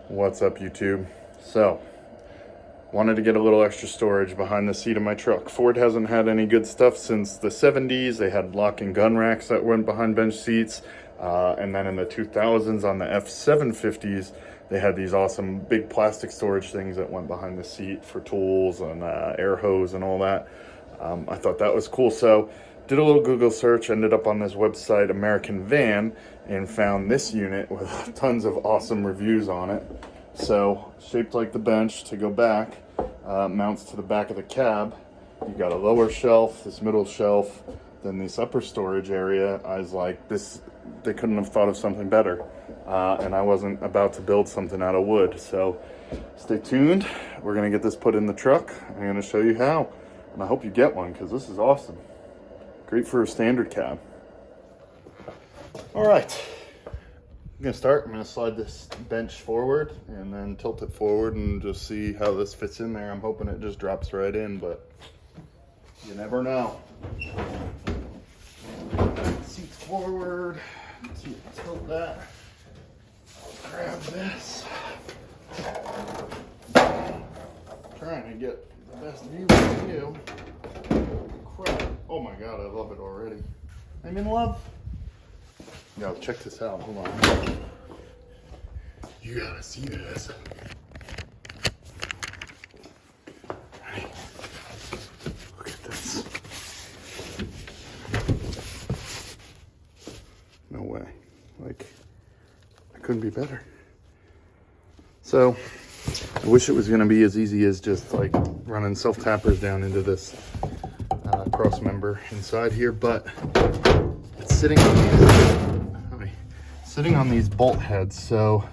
What's up, YouTube? So, wanted to get a little extra storage behind the seat of my truck. Ford hasn't had any good stuff since the 70s. They had lock and gun racks that went behind bench seats. And then in the 2000s on the F750s, they had these awesome big plastic storage things that went behind the seat for tools and air hose and all that. I thought that was cool. So, did a little Google search, ended up on this website, American Van, and found this unit with tons of awesome reviews on it. So, shaped like the bench to go back, mounts to the back of the cab. You got a lower shelf, this middle shelf, then this upper storage area. I was like, they couldn't have thought of something better. And I wasn't about to build something out of wood. So, stay tuned. We're going to get this put in the truck. I'm going to show you how. And I hope you get one, because this is awesome. Great for a standard cab. All right. I'm gonna start. I'm gonna slide this bench forward and then tilt it forward and just see how this fits in there. I'm hoping it just drops right in, but you never know. Seats forward. Tilt that. I'll grab this. Trying to get the best view of you. Crap. Oh my God, I love it already. I'm in love. Yo, check this out. Hold on. You gotta see this. Ready? Look at this. No way. Like, I couldn't be better. So, I wish it was gonna be as easy as just like running self-tappers down into this cross member inside here, but it's sitting on these bolt heads, so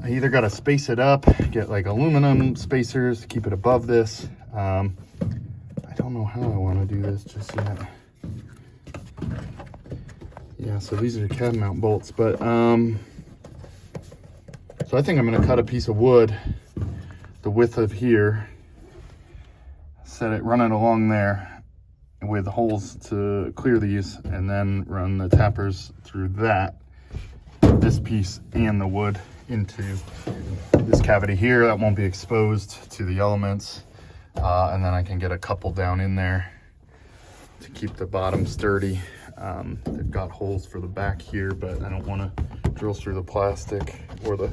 I either got to space it up, get like aluminum spacers to keep it above this. I don't know how I want to do this just yet. Yeah, so these are cab mount bolts, but so I think I'm going to cut a piece of wood the width of here, set it, run it along there with holes to clear these, and then run the tappers through this piece and the wood into this cavity here that won't be exposed to the elements, and then I can get a couple down in there to keep the bottom sturdy. They've got holes for the back here, but I don't want to drill through the plastic or the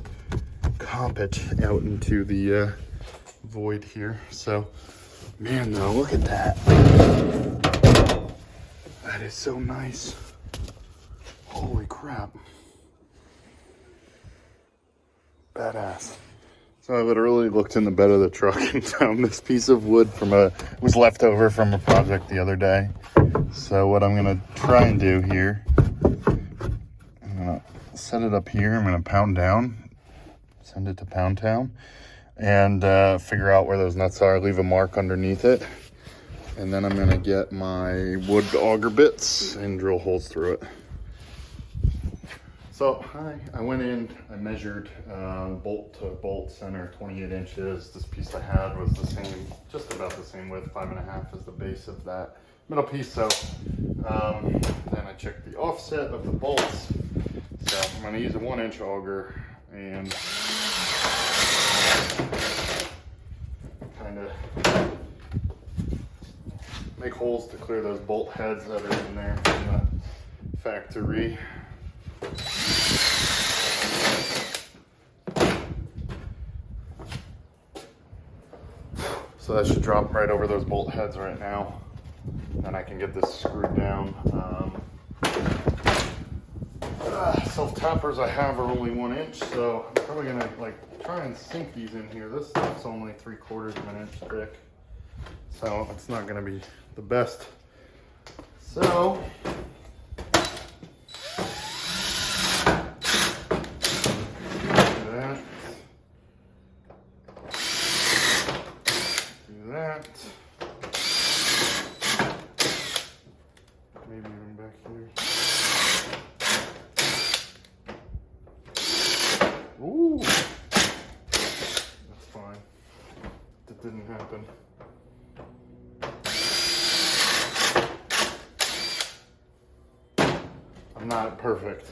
carpet out into the void here. So man, though, look at that. That is so nice. Holy crap. Badass. So I literally looked in the bed of the truck and found this piece of wood was left over from a project the other day. So what I'm gonna try and do here, I'm gonna set it up here. I'm gonna pound down, send it to Pound Town, and figure out where those nuts are, leave a mark underneath it. And then I'm gonna get my wood auger bits and drill holes through it. So I went in, I measured bolt to bolt center, 28 inches. This piece I had was the same, just about the same width, 5.5 is the base of that middle piece. So then I checked the offset of the bolts. So I'm gonna use a 1-inch auger and kind of make holes to clear those bolt heads that are in there from the factory. So that should drop right over those bolt heads right now. Then I can get this screwed down. Self-tappers I have are only 1 inch, so I'm probably gonna like try and sink these in here. This stuff's only 3/4 of an inch thick, so it's not gonna be the best. So that. Maybe even back here. Ooh, that's fine. That didn't happen. I'm not perfect.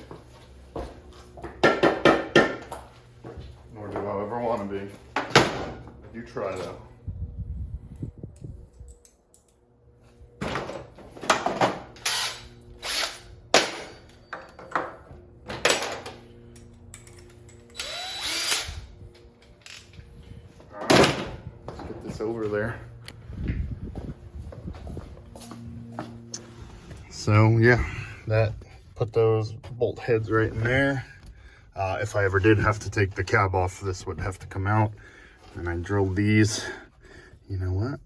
do however I want to be. You try though. Over there. So yeah, that put those bolt heads right in there. If I ever did have to take the cab off, this would have to come out. And I drilled these. You know what?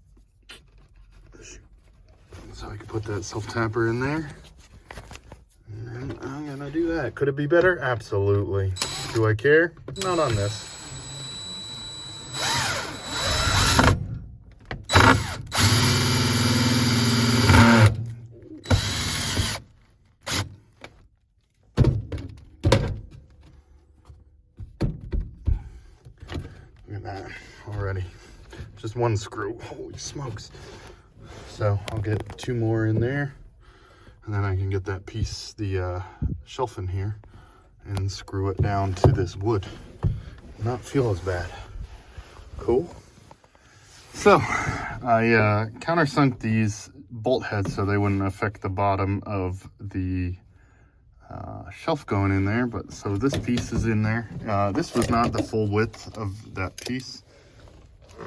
So I could put that self-tapper in there. And I'm gonna do that. Could it be better? Absolutely. Do I care? Not on this. Look at that already. Just one screw. Holy smokes. So I'll get 2 more in there, and then I can get that piece, the shelf in here, and screw it down to this wood. Not feel as bad. Cool. So I countersunk these bolt heads so they wouldn't affect the bottom of the shelf going in there, but so this piece is in there. This was not the full width of that piece,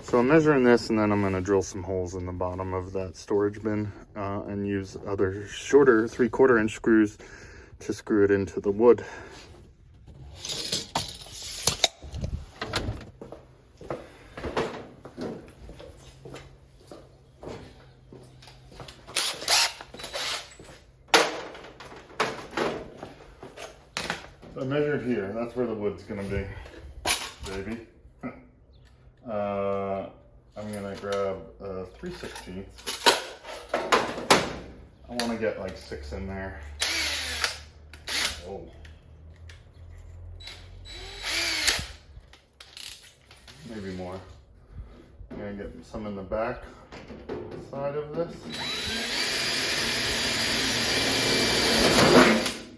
so I'm measuring this, and then I'm going to drill some holes in the bottom of that storage bin and use other shorter 3/4 inch screws to screw it into the wood. I measured here, that's where the wood's gonna be, baby. I'm gonna grab 3/16. I wanna get like 6 in there. Oh. Maybe more. I'm gonna get some in the back side of this.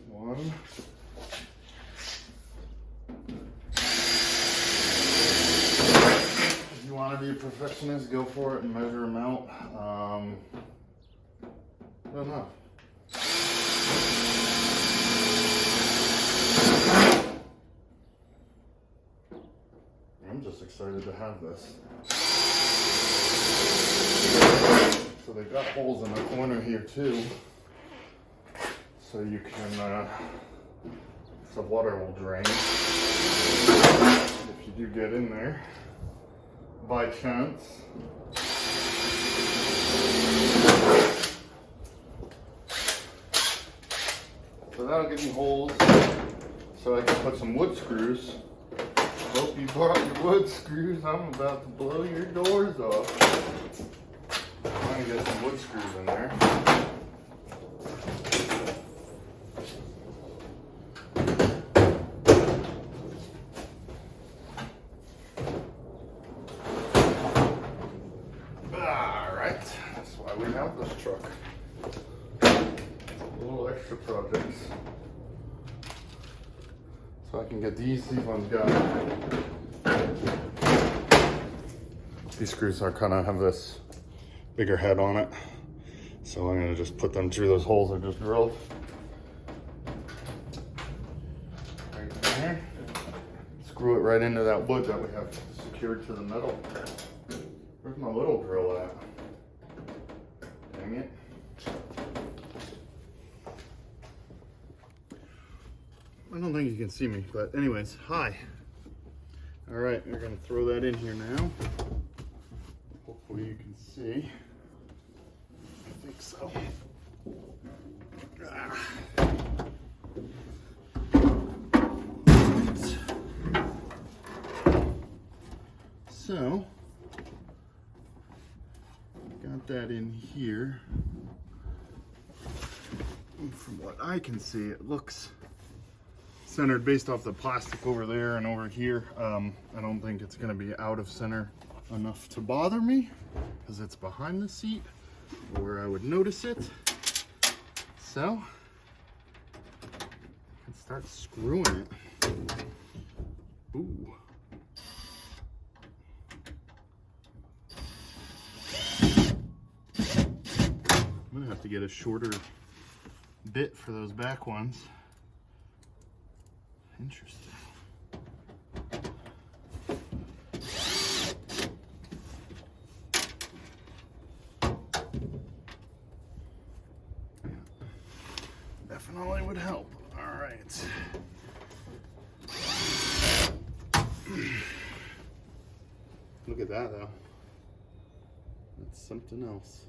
1. Want to be a perfectionist, go for it and measure them out. I don't know. I'm just excited to have this. So they got holes in the corner here too, so you can the water will drain if you do get in there by chance. So that'll give me holes so I can put some wood screws. Hope you brought your wood screws. I'm about to blow your doors off. I'm trying to get some wood screws in there. We have this truck. Little extra projects. So I can get these ones going. These screws are kind of have this bigger head on it. So I'm gonna just put them through those holes I just drilled. Right there. Screw it right into that wood that we have secured to the metal. Where's my little drill at? Dang it. I don't think you can see me, but anyways, hi. All right, we're gonna throw that in here now. Hopefully you can see. I think so. So, got that in here. And from what I can see, it looks centered based off the plastic over there and over here. I don't think it's going to be out of center enough to bother me because it's behind the seat where I would notice it. So, I can start screwing it. Ooh. to get a shorter bit for those back ones. Interesting. Definitely would help. All right. Look at that though. That's something else.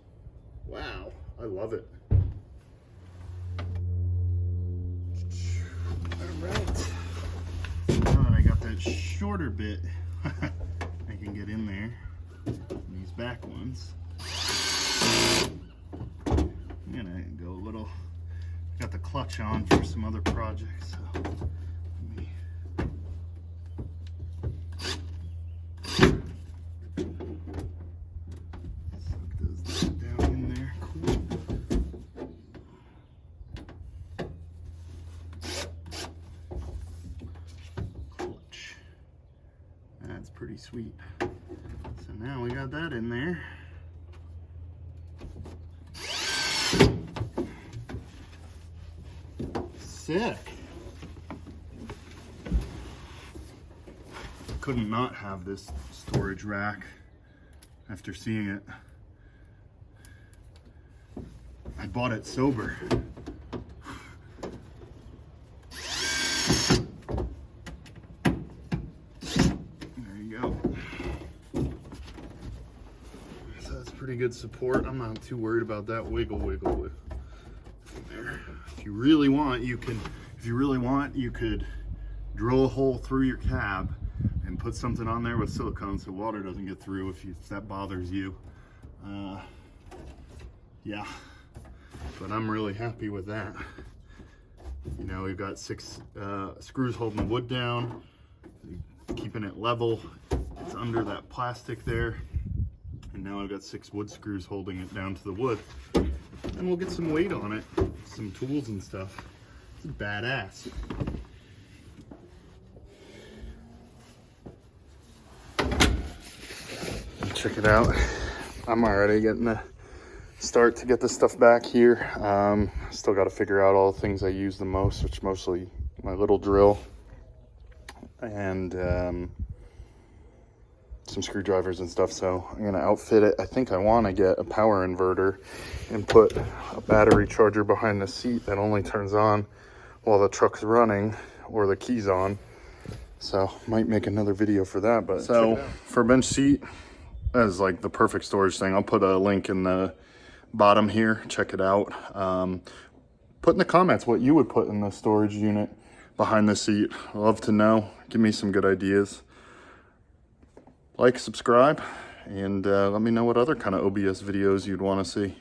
Wow, I love it. All right. Now that I got that shorter bit, I can get in there. These back ones. I'm gonna go a little. Got the clutch on for some other projects. So let me. Suck those down in there. Cool. Clutch. That's pretty sweet. So now we got that in there. Sick. Couldn't not have this storage rack after seeing it. I bought it sober. There you go. So that's pretty good support. I'm not too worried about that wiggle from there. If you really want, you could drill a hole through your cab and put something on there with silicone so water doesn't get through if that bothers you. Yeah, but I'm really happy with that. You know, we've got 6 screws holding the wood down, keeping it level. It's under that plastic there. And now I've got 6 wood screws holding it down to the wood. And we'll get some weight on it, some tools and stuff. It's badass. Check it out. I'm already getting the start to get the stuff back here. Still got to figure out all the things I use the most, which mostly my little drill and some screwdrivers and stuff. So I'm gonna outfit it. I think I want to get a power inverter and put a battery charger behind the seat that only turns on while the truck's running or the key's on. So might make another video for that. But so for bench seat, that is like the perfect storage thing. I'll put a link in the bottom here. Check it out. Put in the comments what you would put in the storage unit behind the seat. I'd love to know. Give me some good ideas. Like, subscribe, and let me know what other kind of OBS videos you'd want to see.